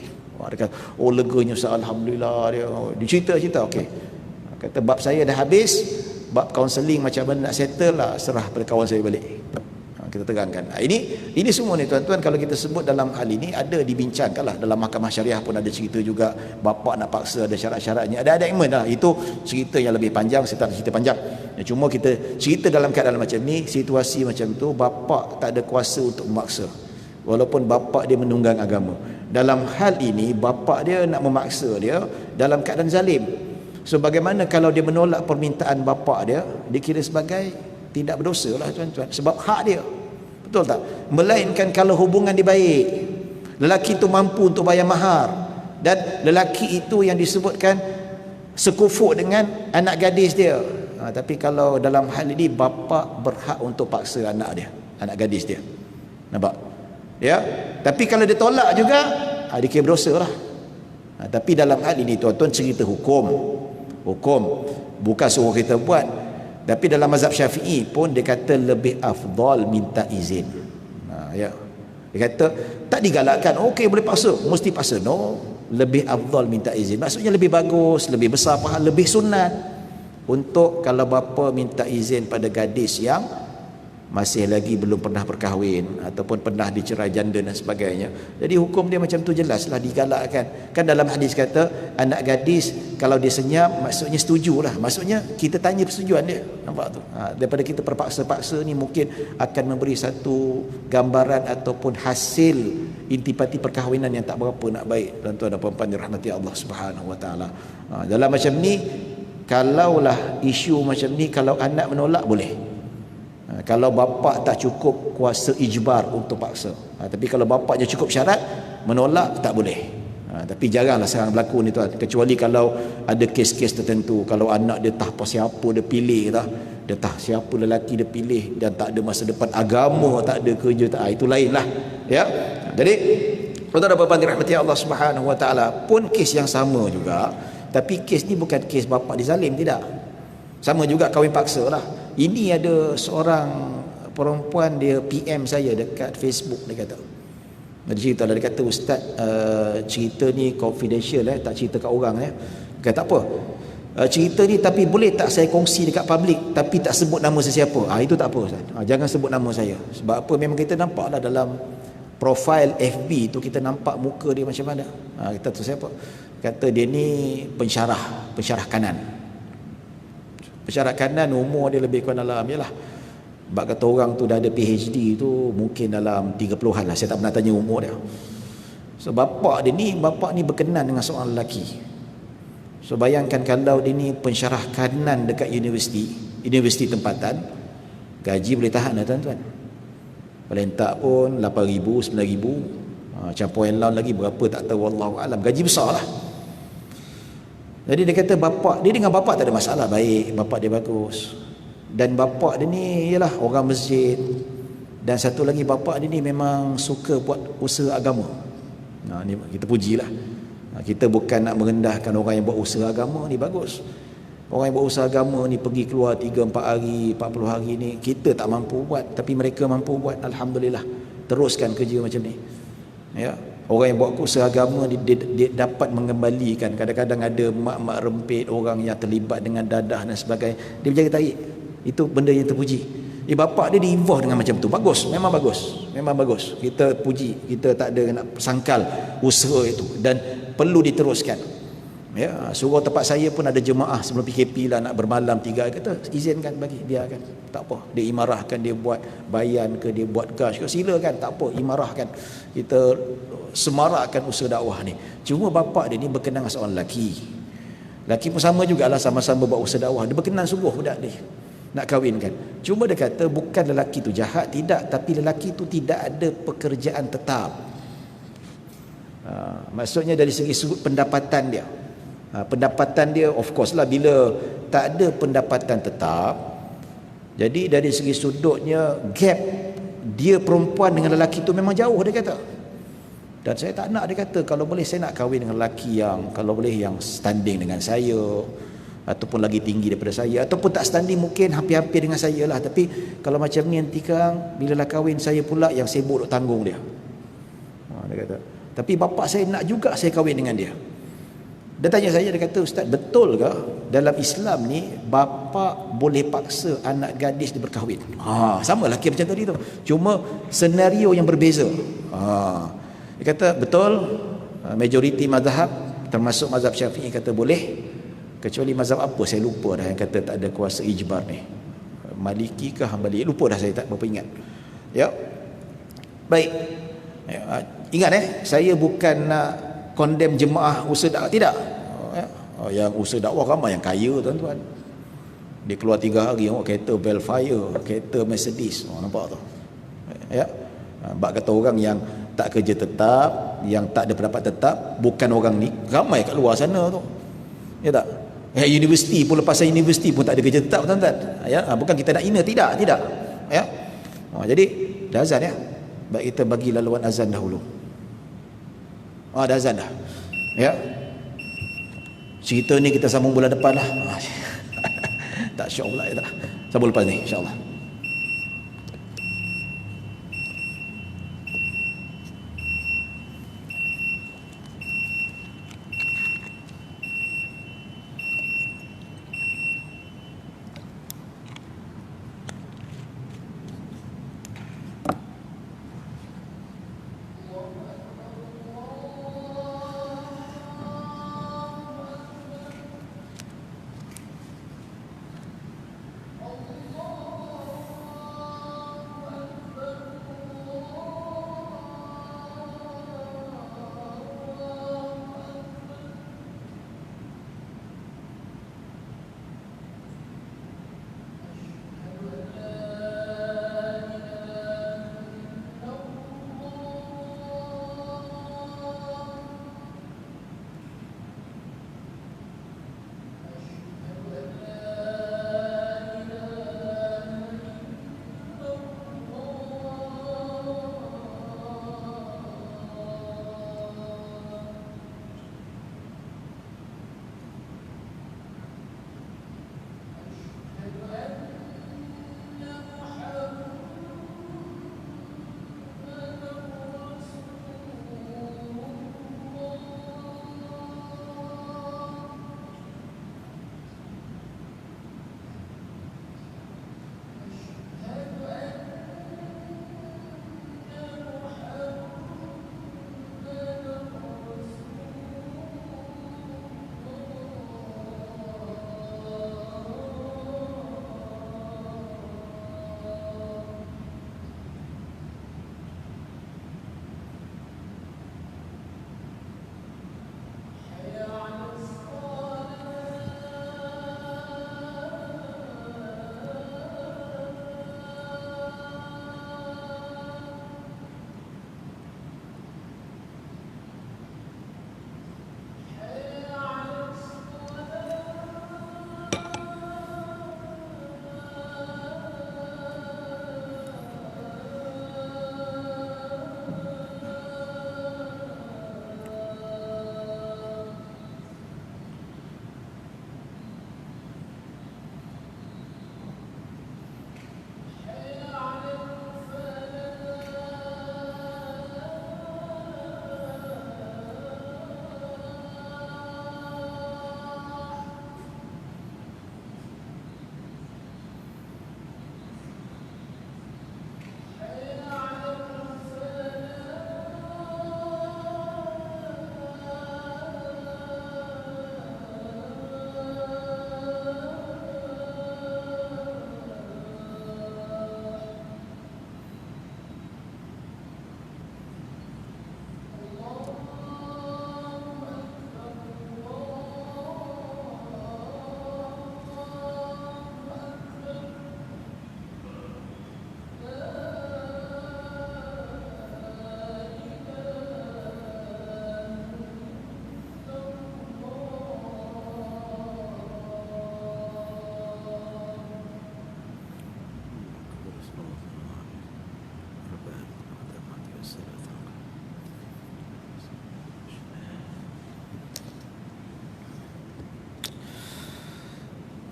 Dia kata, oh leganya Ustaz, alhamdulillah, dia cerita okey. Kata bab saya dah habis, bab kaunseling macam mana nak settle lah, serah pada kawan saya balik. Kita terangkan. Ini semua ni tuan-tuan, kalau kita sebut dalam hal ini ada dibincangkanlah dalam mahkamah syariah pun ada cerita juga, bapa nak paksa ada syarat-syaratnya, ada agreement lah. Itu cerita yang lebih panjang, saya tak nak cerita panjang. Cuma kita cerita dalam keadaan macam ni, situasi macam tu, bapa tak ada kuasa untuk memaksa. Walaupun bapa dia menunggang agama. Dalam hal ini bapa dia nak memaksa dia dalam keadaan zalim. So bagaimana kalau dia menolak permintaan bapa dia, dikira sebagai tidak berdosa lah tuan-tuan, sebab hak dia. Betul tak? Melainkan kalau hubungan dia baik, lelaki itu mampu untuk bayar mahar, dan lelaki itu yang disebutkan sekufuk dengan anak gadis dia. Tapi kalau dalam hal ini bapa berhak untuk paksa anak dia, anak gadis dia. Nampak? Ya. Tapi kalau dia tolak juga, dikira berdosa lah. Tapi dalam hal ini tuan-tuan, cerita hukum bukan suruh kita buat. Tapi dalam mazhab Syafi'i pun dia kata lebih afdal minta izin. Ya. Dia kata tak digalakkan, okey boleh paksa, mesti paksa. No, lebih afdal minta izin. Maksudnya lebih bagus, lebih besar pahala, lebih sunat untuk kalau bapa minta izin pada gadis yang masih lagi belum pernah berkahwin ataupun pernah dicerai janda dan sebagainya. Jadi hukum dia macam tu jelaslah, digalakkan. Kan dalam hadis kata anak gadis kalau dia senyap, maksudnya setujulah. Maksudnya kita tanya persetujuan dia. Nampak tu? Daripada kita terpaksa-paksa ni mungkin akan memberi satu gambaran ataupun hasil intipati perkahwinan yang tak berapa nak baik. Tuan-tuan dan puan-puan dirahmati Allah Subhanahu Wa Taala. Dalam macam ni, kalaulah isu macam ni, kalau anak menolak boleh. Kalau bapa tak cukup kuasa ijbar untuk paksa. Tapi kalau bapaknya cukup syarat, menolak tak boleh. Tapi jaranglah sekarang berlaku ni tuan, kecuali kalau ada kes-kes tertentu. Kalau anak dia tak apa siapa dia pilih dah, dia tak siapa lelaki dia pilih dan tak ada masa depan, agama tak ada, kerja tak, itu lain lah. Ya. Jadi tuan-tuan dan puan-puan dirahmati Allah Subhanahu Wa Taala, pun kes yang sama juga, tapi kes ni bukan kes bapa dizalim, tidak. Sama juga kahwin paksa lah. Ini ada seorang perempuan, dia PM saya dekat Facebook. Dia kata, dia cerita lah, dia kata ustaz, cerita ni confidential, tak cerita kat orang. Dia kata tak apa, cerita ni tapi boleh tak saya kongsi dekat public tapi tak sebut nama sesiapa. Itu tak apa ustaz, jangan sebut nama saya. Sebab apa, memang kita nampak lah dalam profil FB tu, kita nampak muka dia macam mana. Kita tu siapa, kata dia ni pensyarah kanan. Pensyarah kanan, umur dia lebih kurang dalam, yalah, bak kata orang tu dah ada PhD tu mungkin dalam 30-an lah, saya tak pernah tanya umur dia. So bapa ni berkenan dengan seorang lelaki. So bayangkan kalau dia ni pensyarah kanan dekat universiti tempatan, gaji boleh tahan lah tuan-tuan. Paling tak pun 8,000, 9,000, campuran lain lagi berapa tak tahu, wallahu alam, gaji besar lah. Jadi dia kata dia dengan bapa tak ada masalah, baik, bapa dia bagus. Dan bapa dia ni ialah orang masjid. Dan satu lagi, bapa dia ni memang suka buat usaha agama. Ni kita pujilah. Kita bukan nak merendahkan orang yang buat usaha agama ni, bagus. Orang yang buat usaha agama ni pergi keluar 3-4 hari, 40 hari ni, kita tak mampu buat, tapi mereka mampu buat. Alhamdulillah. Teruskan kerja macam ni. Ya. Orang yang buat usaha agama dia dapat mengembalikan. Kadang-kadang ada mak-mak rempit, orang yang terlibat dengan dadah dan sebagainya, dia berjaga tarik. Itu benda yang terpuji. Bapa dia di-involve dengan macam tu, bagus, memang bagus. Kita puji, kita tak ada nak sangkal usaha itu dan perlu diteruskan. Ya, surau tempat saya pun ada jemaah sebelum PKP lah nak bermalam 3 hari, kata izinkan, bagi biarkan, tak apa. Dia imarahkan, dia buat bayan ke, dia buat gas ke, silakan, tak apa, imarahkan. Kita semarakkan usaha dakwah ni. Cuma bapa dia ni berkenan dengan seorang lelaki. Lelaki pun sama jugalah, sama-sama buat usaha dakwah. Dia berkenan sungguh budak dia nak kahwinkan. Cuma dia kata bukan lelaki tu jahat, tidak, tapi lelaki tu tidak ada pekerjaan tetap. Maksudnya dari segi sudut pendapatan dia. Pendapatan dia of course lah, bila tak ada pendapatan tetap, jadi dari segi sudutnya gap dia perempuan dengan lelaki tu memang jauh, dia kata. Dan saya tak nak, dia kata, kalau boleh saya nak kahwin dengan lelaki yang kalau boleh yang standing dengan saya, ataupun lagi tinggi daripada saya, ataupun tak standing mungkin hampir-hampir dengan saya lah. Tapi kalau macam ni nanti kan bila lah kahwin, saya pula yang sibuk duk tanggung dia. Dia kata, tapi bapa saya nak juga saya kahwin dengan dia. Dia tanya saya, dia kata, "Ustaz, betul ke dalam Islam ni bapa boleh paksa anak gadis dia berkahwin?" Sama lelaki macam tadi tu, cuma senario yang berbeza. Dia kata betul, majoriti mazhab termasuk mazhab Syafi'i kata boleh, kecuali mazhab apa saya lupa dah yang kata tak ada kuasa ijbar ni. Maliki ke Hambali, lupa dah, saya tak berapa ingat. Ya. Baik. Ingat saya bukan nak condemn jemaah usaha dakwah, tidak. Yang usaha dakwah ramai yang kaya tuan-tuan. Dia keluar 3 hari kereta Velfire, kereta Mercedes. Nampak tu. Ya. Bab kata orang yang tak kerja tetap, yang tak ada pendapat tetap, bukan orang ni, ramai kat luar sana tu. Ya tak? Universiti pun, lepasan universiti pun tak ada kerja tetap tuan-tuan. Ya, bukan kita nak hina, tidak. Ya. Jadi dah azan ya. Baik, kita bagi laluan azan dahulu. Dah azan dah. Ya. Cerita ni kita sambung bulan depan lah. Tak syok pula ya tak. Sambung lepas ni insya-Allah.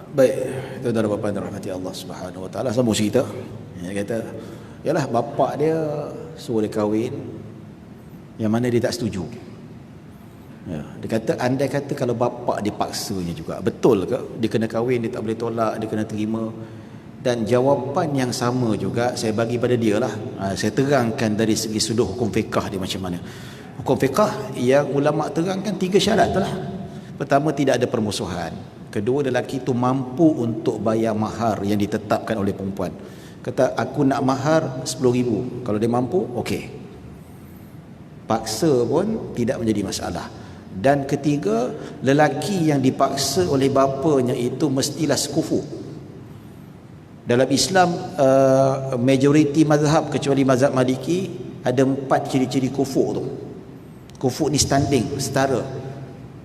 Baik, tuan-tuan dan puan-puan dirahmati Allah Subhanahu Wa Taala, sambung cerita. Dia kata, yalah bapak dia suruh dia kahwin yang mana dia tak setuju. Ya, dia kata andai kata kalau bapa dipaksanya juga, betul ke dia kena kahwin, dia tak boleh tolak, dia kena terima? Dan jawapan yang sama juga saya bagi pada dia lah. Saya terangkan dari segi sudut hukum fiqah dia macam mana. Hukum fiqah yang ulama terangkan 3 syarat tu lah. Pertama, tidak ada permusuhan. Kedua, lelaki itu mampu untuk bayar mahar yang ditetapkan oleh perempuan. Kata aku nak mahar 10,000, kalau dia mampu, okey. Paksa pun tidak menjadi masalah. Dan ketiga, lelaki yang dipaksa oleh bapanya itu mestilah sekufu. Dalam Islam, majoriti mazhab kecuali mazhab Maliki, ada 4 ciri-ciri kufur tu. Kufur ni standing, setara.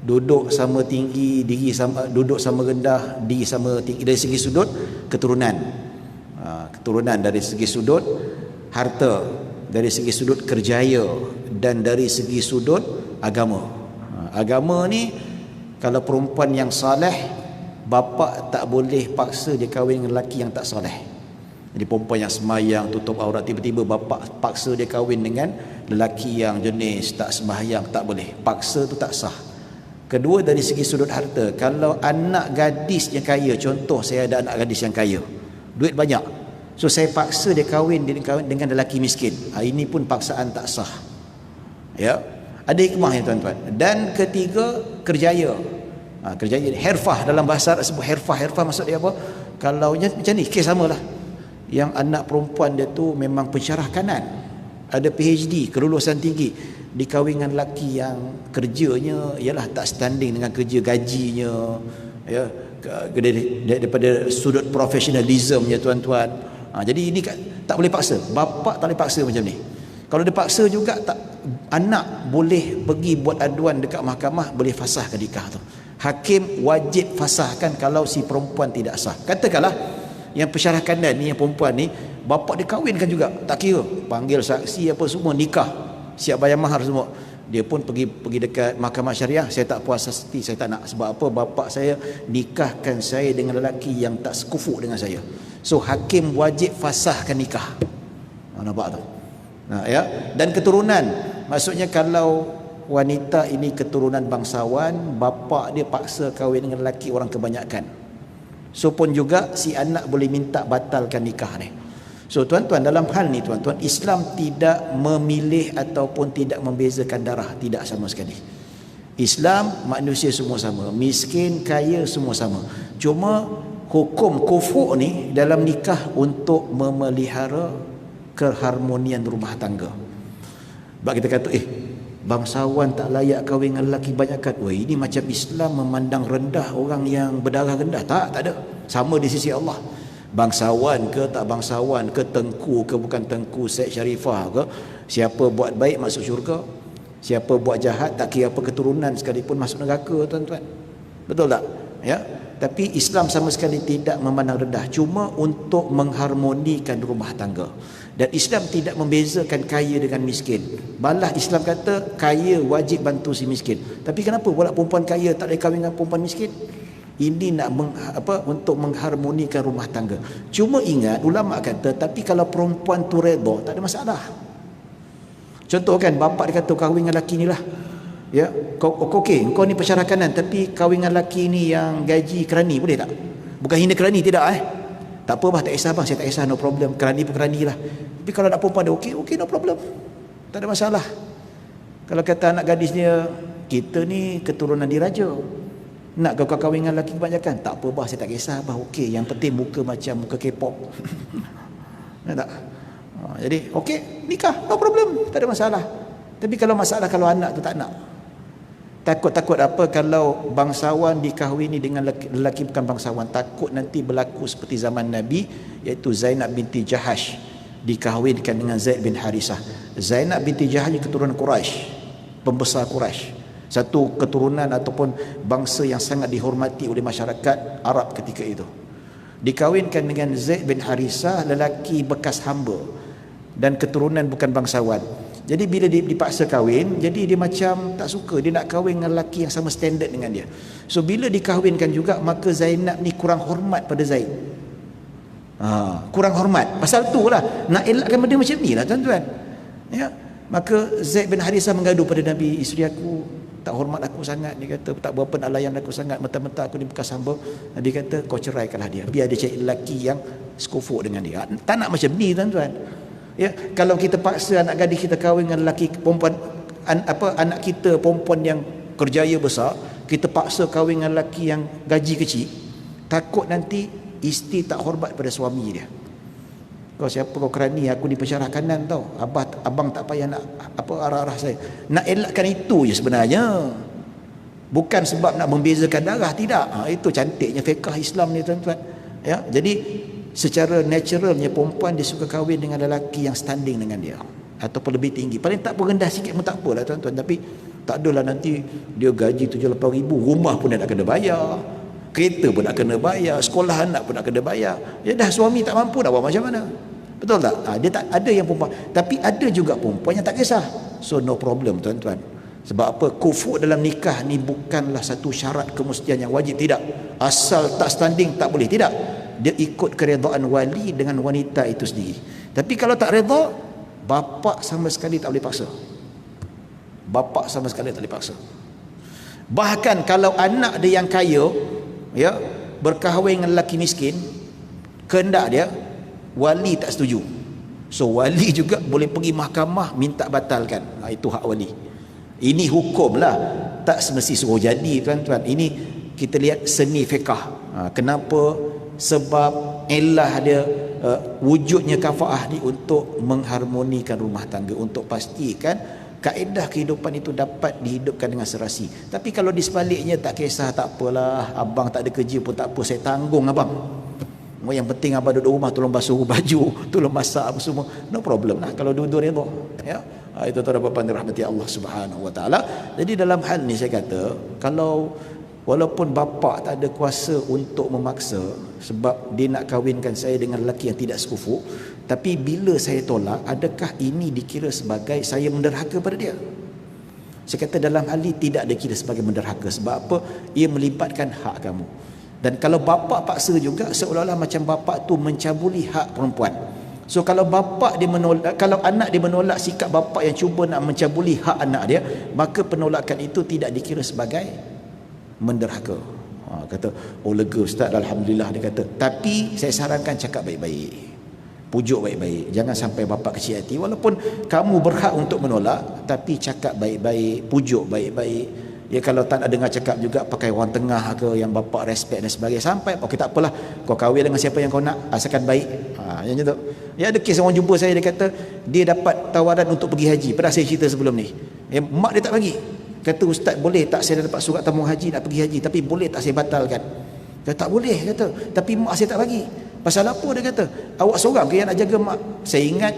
Duduk sama tinggi, diri sama, duduk sama rendah, diri sama tinggi. Dari segi sudut keturunan, keturunan dari segi sudut harta, dari segi sudut kerjaya, dan dari segi sudut agama. Agama ni, kalau perempuan yang soleh, bapa tak boleh paksa dia kahwin dengan lelaki yang tak soleh. Jadi perempuan yang semayang, tutup aurat, tiba-tiba bapa paksa dia kahwin dengan lelaki yang jenis tak sembahyang, tak boleh. Paksa tu tak sah. Kedua, dari segi sudut harta, kalau anak gadis yang kaya, contoh saya ada anak gadis yang kaya, duit banyak, so saya paksa dia kahwin dengan lelaki miskin, ini pun paksaan tak sah. Ya, ada hikmahnya tuan-tuan. Dan ketiga, kerjaya. Kerjaya, herfah, dalam bahasa Arab sebut herfah. Herfah maksud dia apa? Kalau macam ni, kes samalah. Yang anak perempuan dia tu memang pensyarah kanan, ada PhD, kelulusan tinggi, dikahwin dengan lelaki yang kerjanya ialah tak standing dengan kerja, gajinya, ya, daripada sudut profesionalismnya tuan-tuan. Jadi ini tak boleh paksa. Bapa tak boleh paksa macam ni. Kalau dia paksa juga, tak, anak boleh pergi buat aduan dekat mahkamah, boleh fasahkan nikah tu. Hakim wajib fasahkan kalau si perempuan tidak sah. Katakanlah yang pensyarah kanan ni, yang perempuan ni, bapa dia kahwinkan juga, tak kira, panggil saksi apa semua, nikah, siap bayar mahar semua. Dia pun pergi dekat mahkamah syariah, saya tak puas hati, saya tak nak. Sebab apa? Bapa saya nikahkan saya dengan lelaki yang tak sekufu dengan saya. So hakim wajib fasahkan nikah. Nampak tu? Ya. Dan keturunan, maksudnya kalau wanita ini keturunan bangsawan, bapa dia paksa kahwin dengan lelaki orang kebanyakan, so pun juga si anak boleh minta batalkan nikah ni. So tuan-tuan, dalam hal ni tuan-tuan, Islam tidak memilih ataupun tidak membezakan darah, tidak sama sekali. Islam manusia semua sama, miskin, kaya semua sama. Cuma hukum kufur ni dalam nikah untuk memelihara keharmonian rumah tangga. Sebab kita kata bangsawan tak layak kahwin dengan lelaki banyakan. Wah, ini macam Islam memandang rendah orang yang berdarah rendah. Tak ada. Sama di sisi Allah. Bangsawan ke tak bangsawan ke, tengku ke bukan tengku, Syed Sharifah ke, siapa buat baik masuk syurga, siapa buat jahat tak kira apa keturunan sekalipun masuk neraka tuan-tuan. Betul tak? Ya. Tapi Islam sama sekali tidak memandang rendah, cuma untuk mengharmonikan rumah tangga. Dan Islam tidak membezakan kaya dengan miskin. Malah Islam kata kaya wajib bantu si miskin. Tapi kenapa pula perempuan kaya tak boleh kahwin dengan perempuan miskin? Ini nak untuk mengharmonikan rumah tangga. Cuma ingat, ulama kata, tapi kalau perempuan tu redha, tak ada masalah. Contoh kan, bapak dia kata kahwin dengan lelaki ni lah, ya, kau okey, kau ni pensyarah kanan, tapi kahwin dengan lelaki ni yang gaji kerani, boleh tak? Bukan hina kerani, tidak tak apa bah, tak kisah bang, saya tak kisah, no problem, kerani pun kerani lah. Tapi kalau nak perempuan dia okey, no problem, tak ada masalah. Kalau kata anak gadisnya, kita ni keturunan diraja, nak kau kahwin dengan lelaki kebanyakan, tak apa bah, saya tak kisah bah, okey, yang penting muka macam muka K-pop. Tak? Jadi okey, nikah, no problem, tak ada masalah. Tapi kalau masalah kalau anak tu tak nak, takut apa kalau bangsawan dikahwini dengan lelaki bukan bangsawan, takut nanti berlaku seperti zaman Nabi, iaitu Zainab binti Jahash dikahwinkan dengan Zaid bin Harisah. Zainab binti Jahash keturunan Quraisy, pembesar Quraisy, satu keturunan ataupun bangsa yang sangat dihormati oleh masyarakat Arab ketika itu. Dikahwinkan dengan Zaid bin Harisah, lelaki bekas hamba dan keturunan bukan bangsawan. Jadi bila dia dipaksa kahwin, jadi dia macam tak suka, dia nak kahwin dengan lelaki yang sama standard dengan dia. So bila dikahwinkan juga, maka Zainab ni kurang hormat pada Zaid. Kurang hormat. Pasal tu lah nak elakkan benda macam ni lah tuan-tuan. Ya. Maka Zaid bin Harithah mengadu pada Nabi, isteri aku tak hormat aku sangat, dia kata tak berapa nak layan aku sangat, mentah-mentah aku ni bekas hamba. Dia kata kau ceraikanlah dia, biar dia cari lelaki yang sekufuk dengan dia. Tak nak macam ni tuan-tuan. Ya, kalau kita paksa anak gadis kita kahwin dengan lelaki perempuan, anak kita perempuan yang kerjaya besar, kita paksa kahwin dengan lelaki yang gaji kecil, takut nanti isteri tak hormat pada suami dia. Kau siapa kau kerani, aku di pensyarah kanan tau, abang tak payah nak arah-arah saya. Nak elakkan itu je sebenarnya, bukan sebab nak membezakan darah, tidak. Itu cantiknya fiqh Islam ni tuan-tuan. Ya, jadi secara naturalnya perempuan dia suka kahwin dengan lelaki yang standing dengan dia ataupun lebih tinggi, paling tak pun rendah sikit pun tak apalah tuan-tuan. Tapi tak adalah nanti dia gaji 7-8 ribu, rumah pun dia nak kena bayar, kereta pun nak kena bayar, sekolah anak pun nak kena bayar. Ya dah suami tak mampu, nak buat macam mana? Betul tak? Dia tak ada yang perempuan, tapi ada juga perempuan yang tak kisah. So no problem tuan-tuan. Sebab apa? Kufur dalam nikah ni bukanlah satu syarat kemestian yang wajib, tidak. Asal tak standing tak boleh, tidak. Dia ikut keredaan wali dengan wanita itu sendiri. Tapi kalau tak redha, bapa sama sekali tak boleh paksa. Bapa sama sekali tak boleh paksa. Bahkan kalau anak dia yang kaya, ya, berkahwin dengan lelaki miskin, kehendak dia, wali tak setuju. So wali juga boleh pergi mahkamah minta batalkan. Itu hak wali. Ini hukum lah, tak semesti suruh jadi tuan-tuan. Ini kita lihat seni fiqh. Kenapa? Sebab elah dia wujudnya kafaah ni untuk mengharmonikan rumah tangga, untuk pastikan kaedah kehidupan itu dapat dihidupkan dengan serasi. Tapi kalau di sebaliknya, tak kisah, tak apalah, abang tak ada kerja pun tak apa, saya tanggung abang. Yang penting abang duduk rumah, tolong basuh baju, tolong masak apa semua, no problem lah kalau dua-dua redha. Ya, itu tuan-tuan dirahmati Allah Subhanahu wa taala. Jadi dalam hal ni saya kata, kalau walaupun bapa tak ada kuasa untuk memaksa sebab dia nak kahwinkan saya dengan lelaki yang tidak sekufu, tapi bila saya tolak, adakah ini dikira sebagai saya menderhaka pada dia? Saya kata dalam hal ini tidak dikira sebagai menderhaka. Sebab apa? Ia melibatkan hak kamu. Dan kalau bapa paksa juga, seolah-olah macam bapa tu mencabuli hak perempuan. So kalau bapa dia menolak, kalau anak dia menolak sikap bapa yang cuba nak mencabuli hak anak dia, maka penolakan itu tidak dikira sebagai menderhaka. Kata, oh lega ustaz, alhamdulillah, dia kata. Tapi saya sarankan cakap baik-baik, pujuk baik-baik, jangan sampai bapa kecil hati. Walaupun kamu berhak untuk menolak, tapi cakap baik-baik, pujuk baik-baik. Ya, kalau tak nak dengar cakap juga, pakai orang tengah ke yang bapa respect dan sebagainya. Sampai okey tak apalah, kau kahwin dengan siapa yang kau nak, asalkan baik. Yang tu. Ya, ada kes orang jumpa saya, dia kata dia dapat tawaran untuk pergi haji. Pernah saya cerita sebelum ni. Mak dia tak bagi. Kata, ustaz boleh tak saya dapat surat tabung haji nak pergi haji, tapi boleh tak saya batalkan? Dia tak boleh, kata. Tapi mak saya tak bagi. Pasal apa? Dia kata, awak seorang ke yang nak jaga mak? Saya ingat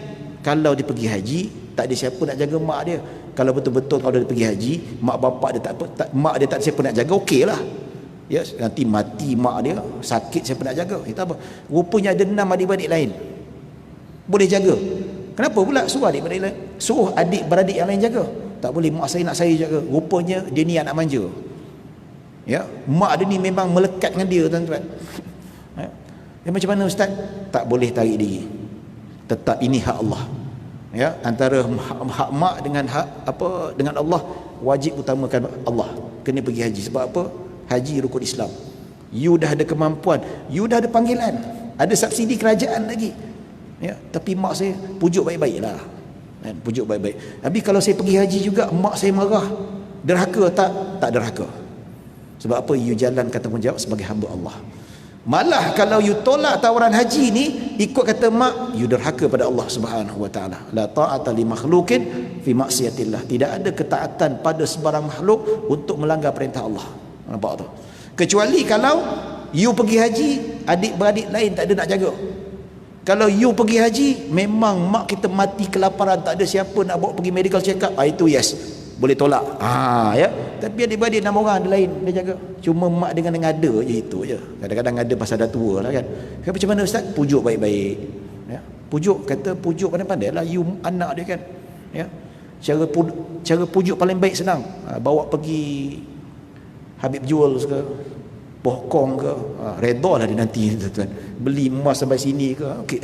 kalau dia pergi haji, tak ada siapa nak jaga mak dia. Kalau betul-betul kalau dia pergi haji, mak bapak dia mak dia tak ada siapa nak jaga, okeylah. Ya, nanti mati mak dia, sakit siapa nak jaga? Kita apa? Rupanya ada 6 adik-beradik lain. Boleh jaga. Kenapa pula suruh adik-beradik lain? Suruh adik-beradik yang lain jaga. Tak boleh, mak saya nak saya jaga. Rupanya dia ni anak manja. Ya, mak dia ni memang melekat dengan dia tuan-tuan. Ya, macam mana ustaz? Tak boleh tarik diri. Tetap ini hak Allah. Ya, antara hak mak dengan hak dengan Allah, wajib utamakan Allah. Kena pergi haji. Sebab apa? Haji rukun Islam. You dah ada kemampuan, you dah ada panggilan, ada subsidi kerajaan lagi. Ya, tapi mak saya pujuk baik-baiklah. Pujuk baik-baik. Tapi kalau saya pergi haji juga, mak saya marah, derhaka tak? Tak derhaka. Sebab apa? You jalankan tanggungjawab sebagai hamba Allah. Malah kalau you tolak tawaran haji ni, ikut kata mak, you derhaka pada Allah Subhanahu wa taala. La ta'ata li makhluqin fi maksiatillah. Tidak ada ketaatan pada sebarang makhluk untuk melanggar perintah Allah. Nampak tu? Kecuali kalau you pergi haji, adik-beradik lain tak ada nak jaga. Kalau you pergi haji, memang mak kita mati kelaparan, tak ada siapa nak bawa pergi medical check up, itu yes, boleh tolak. Ya. Tapi adik-beradik 6 orang ada lain dia jaga. Cuma mak dengan ada je, itu je. Kadang-kadang ada pasal dah tua lah kan. Macam mana ustaz? Pujuk baik-baik. Ya. Pujuk, kata pujuk pandai-pandai lah, you anak dia kan. Ya. Cara pujuk paling baik senang. Bawa pergi Habib Jewels ke, Pohkong ke, redha lah dia nanti tuan. Beli emas sampai sini ke, okey.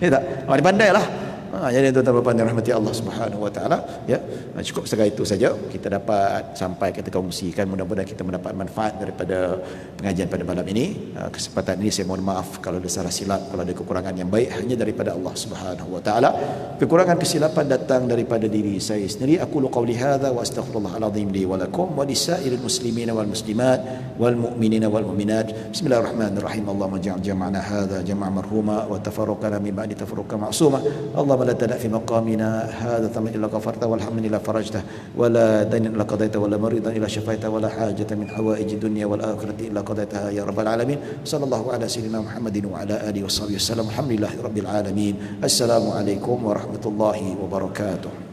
Ya tak? Dia pandai lah. Jadi tuan-tuan dan puan yang rahmati Allah Subhanahu wa taala, ya. Cukup sekali itu saja kita dapat sampai kita kongsikan, mudah-mudahan kita mendapat manfaat daripada pengajian pada malam ini. Kesempatan ini saya mohon maaf kalau ada salah silap, kalau ada kekurangan, yang baik hanya daripada Allah Subhanahu wa taala. Kekurangan kesilapan datang daripada diri saya sendiri. Aku qauli hadza wa astaghfirullahal azim li wa lakum wa lisairil muslimin wal muslimat wal mu'minina wal mu'minat. Bismillahirrahmanirrahim. Allahumma ja'al jam'ana hadza jam'an marhuma wa tafarraqana min ba'di tafarruqan ma'suma. Allahumma la tada' fi maqamina hadza thamma illa ghafarta wal hamdan illa farajta wa la dayna illa qadaita wa la maridan illa shafaita wa la hajata min hawaiji dunya wal akhirati illa qadaitaha ya rabbal alamin. Sallallahu ala sayyidina Muhammadin wa ala alihi washabihi wasallam. Alhamdulillahirabbil alamin. Assalamualaikum warahmatullahi wabarakatuh.